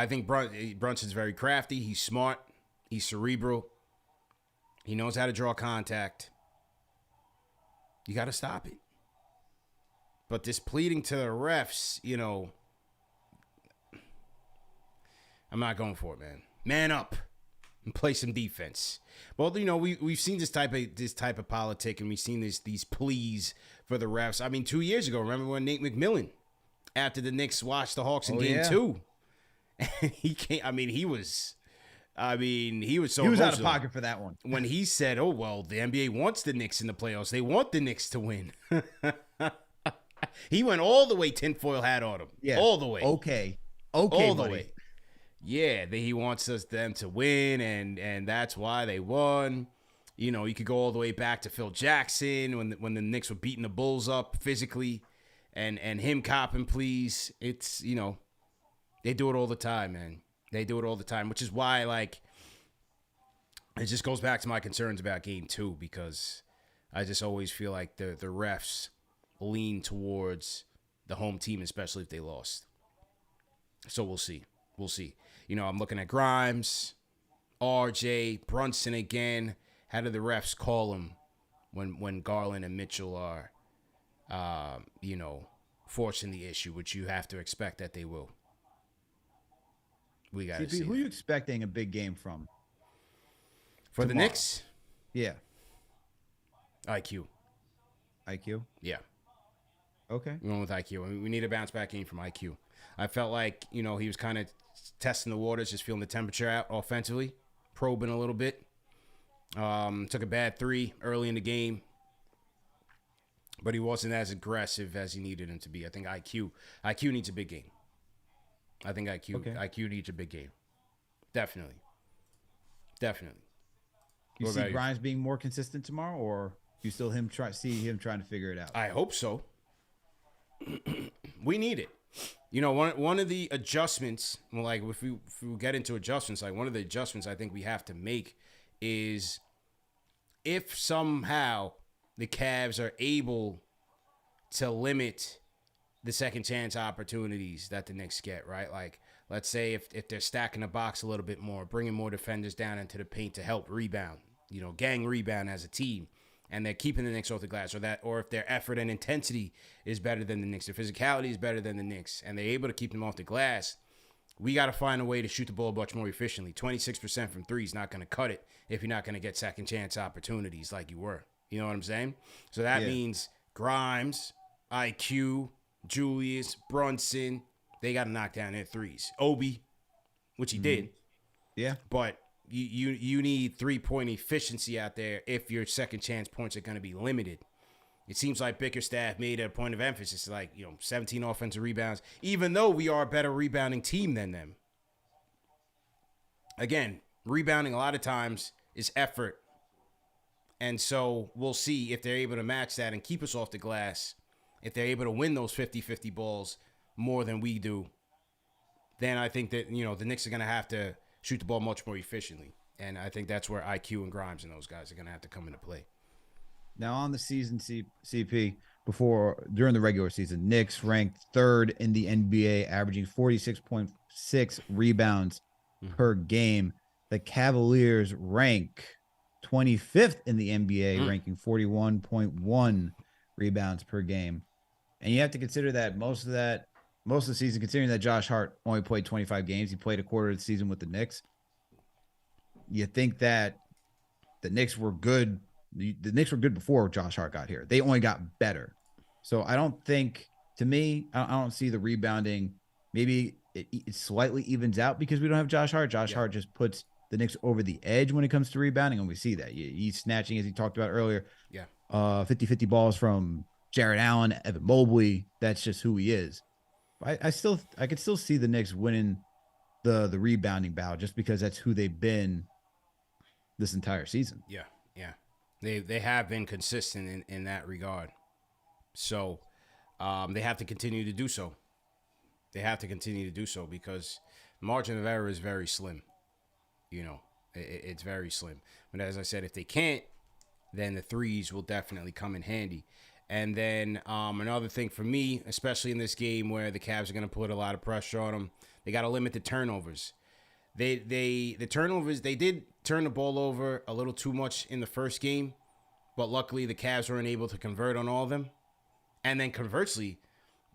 think Brunson's very crafty. He's smart. He's cerebral. He knows how to draw contact. You got to stop it. But this pleading to the refs, I'm not going for it, man. Man up and play some defense. Well, we've seen this type of politic, and we've seen these pleas for the refs. I mean, 2 years ago, remember when Nate McMillan, after the Knicks watched the Hawks in Game 2, and he came. I mean, he was so he was out of pocket for that one when he said, "Oh well, the NBA wants the Knicks in the playoffs. They want the Knicks to win." He went all the way, tinfoil hat on him. Yeah, all the way. Okay, all buddy. the way. Yeah, he wants them to win, and that's why they won. You could go all the way back to Phil Jackson when the Knicks were beating the Bulls up physically, and him copping please. It's they do it all the time, man. They do it all the time, which is why, it just goes back to my concerns about Game 2 because I just always feel like the refs lean towards the home team, especially if they lost. So we'll see. I'm looking at Grimes, RJ, Brunson again. How do the refs call them when Garland and Mitchell are, forcing the issue, which you have to expect that they will. We got to see. Who are you expecting a big game from? For tomorrow? The Knicks? Yeah. IQ? Yeah. Okay. We're going with IQ. We need a bounce back game from IQ. I felt like, he was kind of testing the waters, just feeling the temperature out offensively, probing a little bit. Took a bad 3 early in the game, but he wasn't as aggressive as he needed him to be. I think IQ needs a big game. I think IQ needs a big game. Definitely. You see Grimes being more consistent tomorrow, or you still see him trying to figure it out? I hope so. We need it. One of the adjustments, like if we get into adjustments, like one of the adjustments I think we have to make is if somehow the Cavs are able to limit the second chance opportunities that the Knicks get, right? Like, let's say if they're stacking the box a little bit more, bringing more defenders down into the paint to help rebound, gang rebound as a team, and they're keeping the Knicks off the glass, or if their effort and intensity is better than the Knicks, their physicality is better than the Knicks, and they're able to keep them off the glass, we got to find a way to shoot the ball much more efficiently. 26% from 3 is not going to cut it if you're not going to get second chance opportunities like you were. You know what I'm saying? So that means Grimes, IQ, Julius, Brunson, they got to knock down their threes. Obi, which he did. Yeah. But you need 3-point efficiency out there if your second chance points are going to be limited. It seems like Bickerstaff made a point of emphasis, like, 17 offensive rebounds, even though we are a better rebounding team than them. Again, rebounding a lot of times is effort. And so we'll see if they're able to match that and keep us off the glass. If they're able to win those 50-50 balls more than we do, then I think that, the Knicks are going to have to shoot the ball much more efficiently. And I think that's where IQ and Grimes and those guys are going to have to come into play. Now on the season, CP, during the regular season, Knicks ranked 3rd in the NBA, averaging 46.6 rebounds per game. The Cavaliers rank 25th in the NBA, ranking 41.1 rebounds per game. And you have to consider that most of the season, considering that Josh Hart only played 25 games, he played a quarter of the season with the Knicks. You think that the Knicks were good. The Knicks were good before Josh Hart got here. They only got better. So I don't think, to me, I don't see the rebounding. Maybe it slightly evens out because we don't have Josh Hart. Josh Hart just puts the Knicks over the edge when it comes to rebounding, and we see that. He's snatching, as he talked about earlier, 50-50 balls from Jared Allen, Evan Mobley. That's just who he is. I could still see the Knicks winning the rebounding battle just because that's who they've been this entire season. Yeah. They have been consistent in that regard. So they have to continue to do so. Because the margin of error is very slim. It's very slim. But as I said, if they can't, then the threes will definitely come in handy. And then another thing for me, especially in this game where the Cavs are going to put a lot of pressure on them, they got to limit the turnovers. The turnovers, they did turn the ball over a little too much in the first game, but luckily the Cavs weren't able to convert on all of them. And then conversely,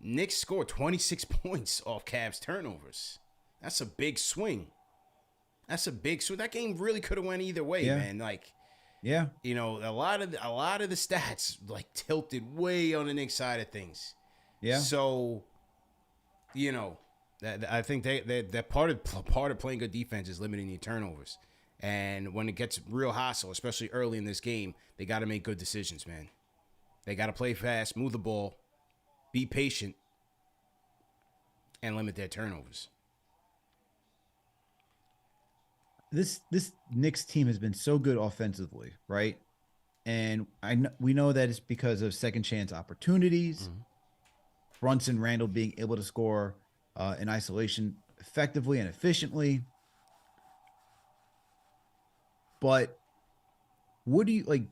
Knicks scored 26 points off Cavs turnovers. That's a big swing. That game really could have went either way, man. Like, yeah, a lot of the stats like tilted way on the Knicks side of things. Yeah. So, I think that part of playing good defense is limiting the turnovers. And when it gets real hostile, especially early in this game, they got to make good decisions, man. They got to play fast, move the ball, be patient, and limit their turnovers. This Knicks team has been so good offensively, right? And we know that it's because of second chance opportunities. Brunson, Randall being able to score in isolation effectively and efficiently. But what do you like?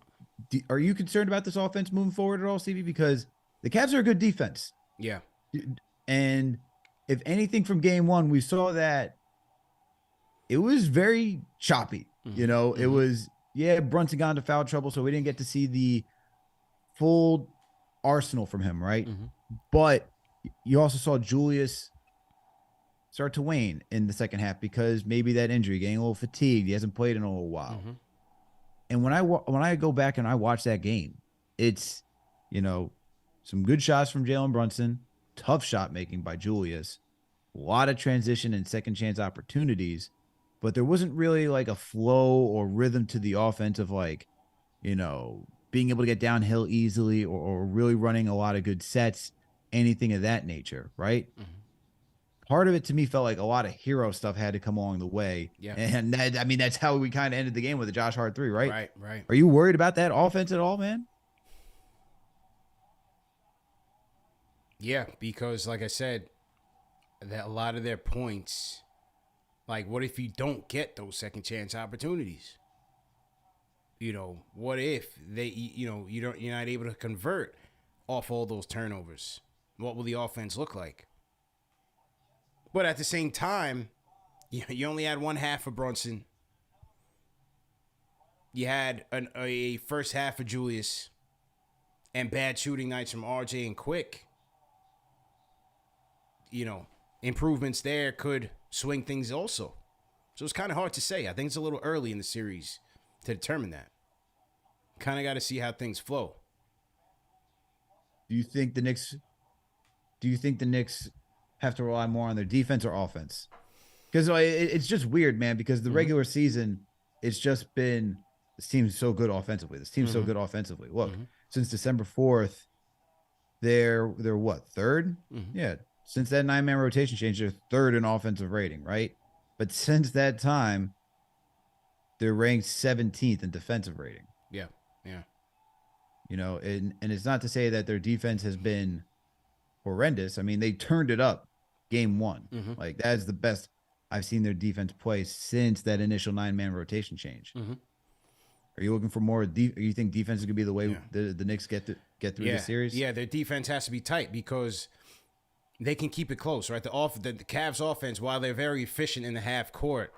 Are you concerned about this offense moving forward at all, CB? Because the Cavs are a good defense. Yeah. And if anything from game one, we saw that it was very choppy. It was, Brunson got into foul trouble, so we didn't get to see the full arsenal from him, right? But you also saw Julius start to wane in the second half because maybe that injury, getting a little fatigued. He hasn't played in a little while. And when I go back and I watch that game, it's, some good shots from Jalen Brunson, tough shot making by Julius, a lot of transition and second chance opportunities, but there wasn't really like a flow or rhythm to the offense of like, being able to get downhill easily or really running a lot of good sets, anything of that nature, right? Mm-hmm. Part of it to me felt like a lot of hero stuff had to come along the way. Yeah. And that's how we kind of ended the game with the Josh Hart 3, right? Right. Are you worried about that offense at all, man? Yeah, because like I said, that a lot of their points, like what if you don't get those second chance opportunities? What if you're not able to convert off all those turnovers? What will the offense look like? But at the same time, you only had one half of Brunson. You had a first half of Julius and bad shooting nights from RJ and Quick. Improvements there could swing things also. So it's kind of hard to say. I think it's a little early in the series to determine that. Kind of got to see how things flow. Do you think the Knicks have to rely more on their defense or offense? Because it's just weird, man, because the regular season, it's just been, this team's so good offensively. Look, since December 4th, they're what, third? Yeah. Since that 9-man rotation change, they're third in offensive rating, right? But since that time, they're ranked 17th in defensive rating. Yeah. And it's not to say that their defense has been horrendous. I mean, they turned it up game 1. Mm-hmm. Like, that is the best I've seen their defense play since that initial 9-man rotation change. Mm-hmm. Are you looking for more? You think defense is going to be the way the Knicks get through the series? Yeah, their defense has to be tight because they can keep it close, right? The Cavs offense, while they're very efficient in the half court,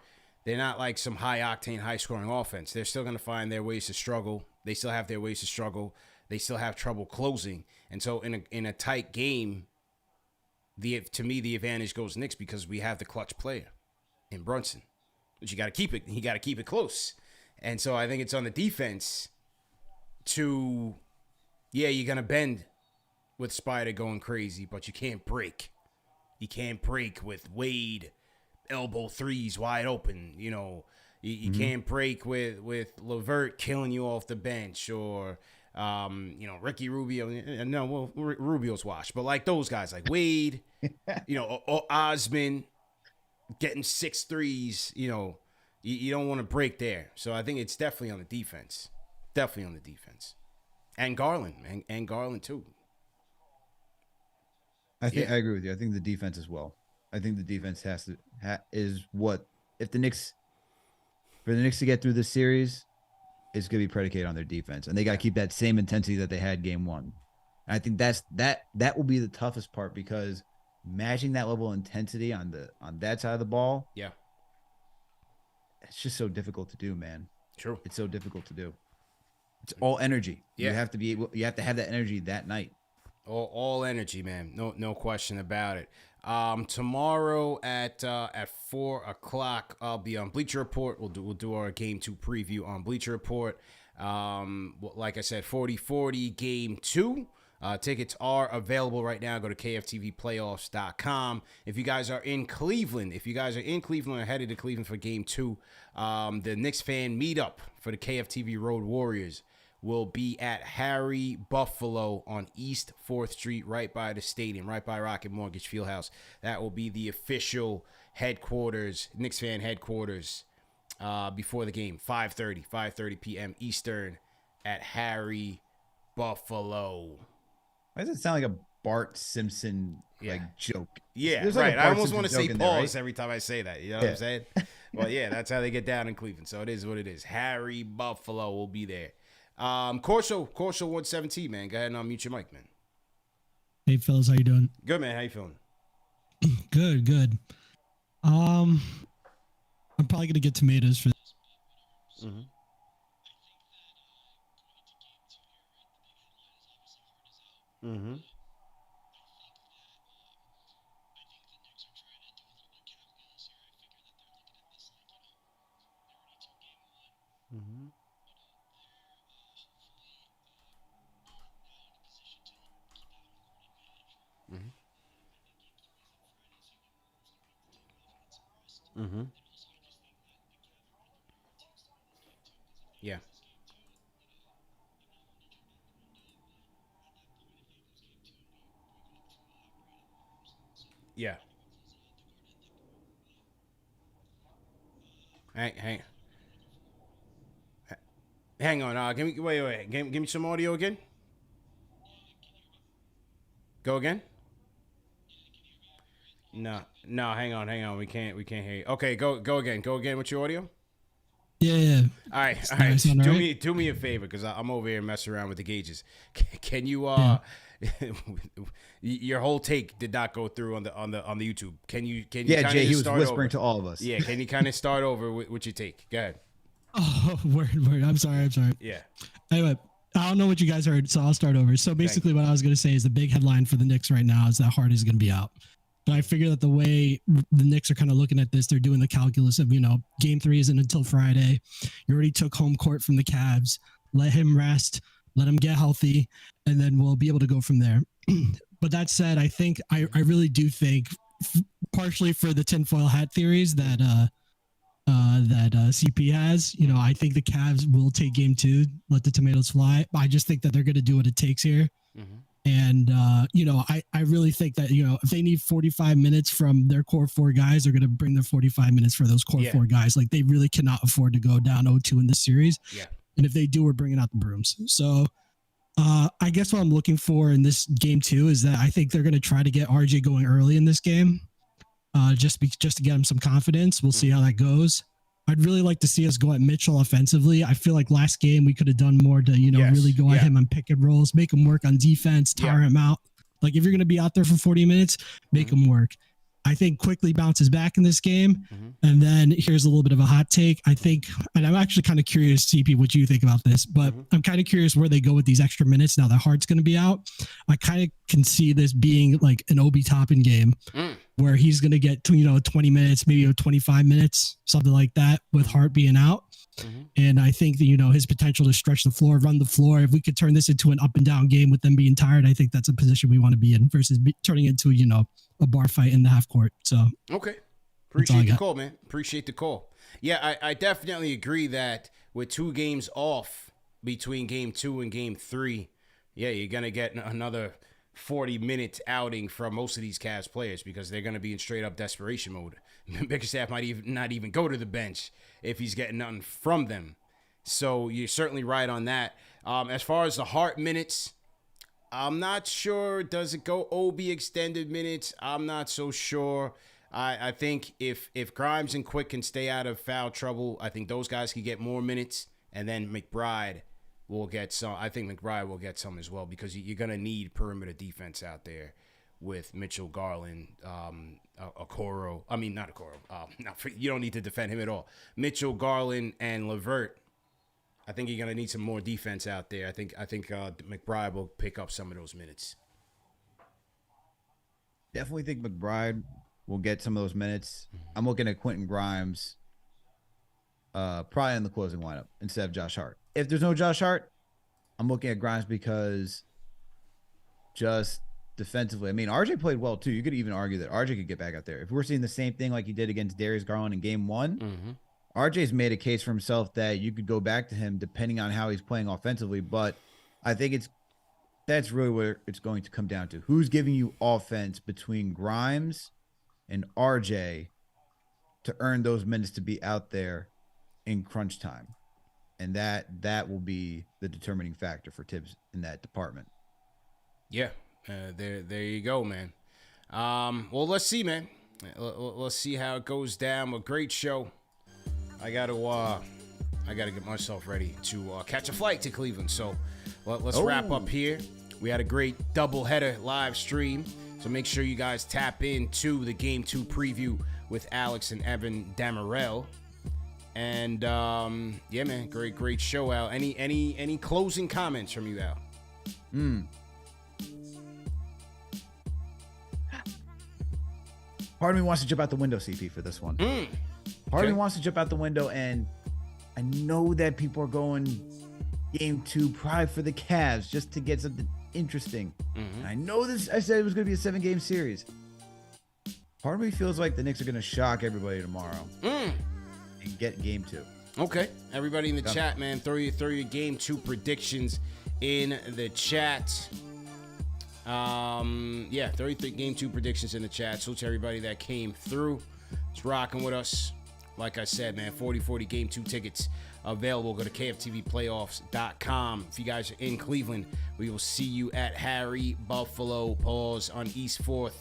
they're not like some high-octane, high-scoring offense. They're still going to find their ways to struggle. They still have their ways to struggle. They still have trouble closing. And so in a tight game, to me, the advantage goes Knicks because we have the clutch player in Brunson. But you got to keep it. You got to keep it close. And so I think it's on the defense to, you're going to bend with Spider going crazy, but you can't break. You can't break with Wade elbow threes wide open. You can't break with LeVert killing you off the bench or, Ricky Rubio. No, Rubio's washed, but like those guys, like Wade, or Osman getting 6 threes, you don't want to break there. So I think it's definitely on the defense. And Garland, and Garland too. I agree with you. I think the defense as well. I think the defense is what, for the Knicks to get through this series, it's going to be predicated on their defense, and they got to keep that same intensity that they had game 1. And I think that will be the toughest part, because matching that level of intensity on that side of the ball, it's just so difficult to do, man. True, it's so difficult to do. It's all energy. You have to have that energy that night. All energy, man. No question about it. Tomorrow at 4:00, I'll be on Bleacher Report. We'll do our Game 2 preview on Bleacher Report. Like I said, 40-40 Game 2. Tickets are available right now. Go to KFTVplayoffs.com. If you guys are in Cleveland, or headed to Cleveland for Game 2, the Knicks fan meetup for the KFTV Road Warriors will be at Harry Buffalo on East 4th Street, right by the stadium, right by Rocket Mortgage Fieldhouse. That will be the official headquarters, Knicks fan headquarters, before the game, 5:30 p.m. Eastern at Harry Buffalo. Why does it sound like a Bart Simpson joke? Yeah, There's right. Like I almost want to say pause there, right? Every time I say that. You know what I'm saying? Well, that's how they get down in Cleveland. So it is what it is. Harry Buffalo will be there. Corso 117, man. Go ahead and unmute your mic, man. Hey, fellas, how you doing? Good, man. How you feeling? Good. I'm probably gonna get tomatoes for this. Mm-hmm. Mm-hmm. Mm-hmm. Mm-hmm. Yeah. Yeah. Hang on. Give me wait. Give me some audio again. Go again. No. Hang on. We can't hear you. Okay, go again. Go again with your audio. Yeah. All right. Do me a favor, because I'm over here messing around with the gauges. Can you your whole take did not go through on the YouTube. Can you? Yeah, Jay, he was whispering over? to all of us. Yeah. Can you kind of start over with your take? Go ahead. Oh, word. I'm sorry. Yeah. Anyway, I don't know what you guys heard, so I'll start over. So basically, what I was going to say is the big headline for the Knicks right now is that Hart is going to be out. But I figure that the way the Knicks are kind of looking at this, they're doing the calculus of, game 3 isn't until Friday. You already took home court from the Cavs. Let him rest. Let him get healthy, and then we'll be able to go from there. But that said, I really do think, partially for the tinfoil hat theories that CP has, I think the Cavs will take game 2, let the tomatoes fly. I just think that they're going to do what it takes here. Mm-hmm. And, I really think that, if they need 45 minutes from their core 4 guys, they're going to bring their 45 minutes for those core 4 guys. Like, they really cannot afford to go down 0-2 in this series. Yeah. And if they do, we're bringing out the brooms. So I guess what I'm looking for in this game 2 is that I think they're going to try to get RJ going early in this game, just to get him some confidence. We'll see how that goes. I'd really like to see us go at Mitchell offensively. I feel like last game we could have done more to, really go at him on pick and rolls, make him work on defense, tire him out. Like, if you're going to be out there for 40 minutes, make him work. I think Quickley bounces back in this game. And then here's a little bit of a hot take. I think, and I'm actually kind of curious, CP, what you think about this, but I'm kind of curious where they go with these extra minutes now that Hart's going to be out. I kind of can see this being like an Obi Toppin game where he's going to get, 20 minutes, maybe 25 minutes, something like that, with Hart being out. And I think that, his potential to stretch the floor, run the floor, if we could turn this into an up and down game with them being tired, I think that's a position we want to be in versus turning into, a bar fight in the half court. So, okay. Appreciate the call, man. Appreciate the call. Yeah, I definitely agree that with 2 games off between game 2 and game 3, you're going to get another 40-minute outing from most of these Cavs players because they're going to be in straight up desperation mode. Bickerstaff might not even go to the bench if he's getting nothing from them. So you're certainly right on that. As far as the Hart minutes, I'm not sure. Does it go OB extended minutes? I'm not so sure. I think if Grimes and Quick can stay out of foul trouble, I think those guys can get more minutes. And then McBride will get some. I think McBride will get some as well because you're going to need perimeter defense out there with Mitchell, Garland, Okoro. I mean, not Okoro. You don't need to defend him at all. Mitchell, Garland, and LeVert. I think you're going to need some more defense out there. I think McBride will pick up some of those minutes. Definitely think McBride will get some of those minutes. I'm looking at Quentin Grimes probably in the closing lineup instead of Josh Hart. If there's no Josh Hart, I'm looking at Grimes because just defensively, I mean, RJ played well too. You could even argue that RJ could get back out there. If we're seeing the same thing like he did against Darius Garland in game 1, RJ's made a case for himself that you could go back to him depending on how he's playing offensively. But I think that's really where it's going to come down to. Who's giving you offense between Grimes and RJ to earn those minutes to be out there in crunch time? And that will be the determining factor for Tibbs in that department. Yeah, there you go, man. Well, let's see, man. Let's see how it goes down. A great show. I gotta get myself ready to catch a flight to Cleveland. So let's wrap up here. We had a great doubleheader live stream. So make sure you guys tap into the Game 2 preview with Alex and Evan Damarel. And yeah, man, great show, Al. Any closing comments from you, Al? Part of me wants to jump out the window, CP, for this one. Part of me wants to jump out the window, and I know that people are going game 2 probably for the Cavs just to get something interesting. And I know this. I said it was going to be a 7-game series. Part of me feels like the Knicks are going to shock everybody tomorrow and get game 2. Okay. Everybody in the chat, man, throw your game 2 predictions in the chat. Throw your game 2 predictions in the chat. So to everybody that came through, it's rocking with us. Like I said, man, 40/40 game 2 tickets available. Go to KFTVplayoffs.com. If you guys are in Cleveland, we will see you at Harry Buffalo Paws on East 4th.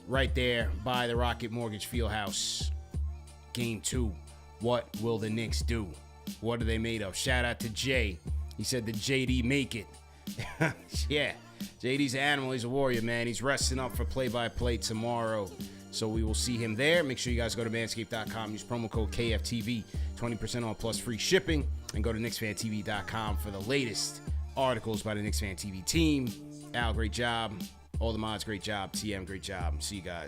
Right there by the Rocket Mortgage Fieldhouse. Game 2. What will the Knicks do? What are they made of? Shout out to Jay. He said the JD make it. Yeah. JD's an animal. He's a warrior, man. He's resting up for play-by-play tomorrow. So we will see him there. Make sure you guys go to manscaped.com. Use promo code KFTV. 20% off plus free shipping. And go to KnicksFanTV.com for the latest articles by the Knicks Fan TV team. Al, great job. All the mods, great job. TM, great job. See you guys.